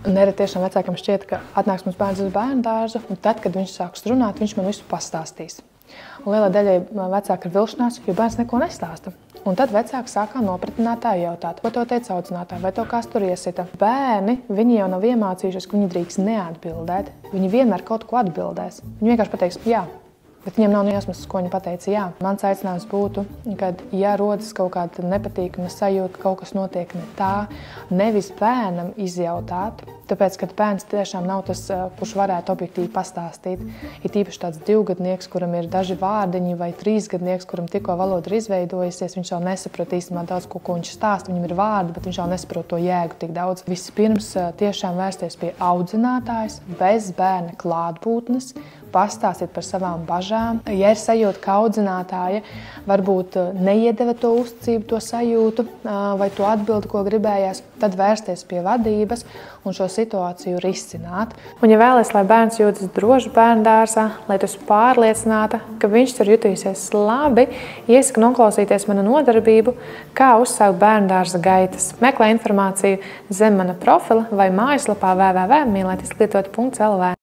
Nereti tiešām vecākam šķiet, ka atnāks mums bērns uz bērnu dārzu, un tad, kad viņš sāks runāt, viņš man visu pastāstīs. Un lielai daļai vecāki ir vilšanās, jo bērns neko nestāsta. Un tad vecāki sākā nopratinātāji jautāt, ko to teica audzinātāji, vai to kāds tur iesita. Bērni, viņi jau nav iemācījušies, ka viņi drīkst neatbildēt. Viņi vienmēr kaut ko atbildēs. Viņi vienkārši pateiks, jā. Bet viņiem nav jāsmas, ko viņi pateica, jā. Mans aicinājums būtu, kad, ja rodas kaut kāda nepatīkama sajūta, ka kaut kas notiek ne tā, nevis bērnam izjautāt, tāpēc, ka bērns tiešām nav tas, kurš varētu objektīvi pastāstīt. Ir tīpaši tāds 2-gadnieks, kuram ir daži vārdiņi, vai 3-gadnieks, kuram tikko valoda ir izveidojusies, viņš jau nesaprot īstenībā daudz, ko viņš stāsta. Viņam ir vārdi, bet viņš jau nesaprot to jēgu tik daudz. Vispirms tiešām vērsties pie audzinātājas, bez bērna klātbūtnes, pastāstīt par savām bažām. Ja ir sajūta, ka audzinātāja varbūt neiedeva to uzticību, to sajūtu vai to atbildi, ko gribējās, tad vērsties pie vadības un šo situāciju risināt. Un ja vēlies, lai bērns jūtas droši bērndārzā, lai tu esi pārliecināta, ka viņš tur jutīsies labi, iesaku noklausīties manu nodarbību, kā uzsākt bērndārza gaitas. Meklē informāciju zem mana profila vai mājaslapā www.mīlētizglītot.lv.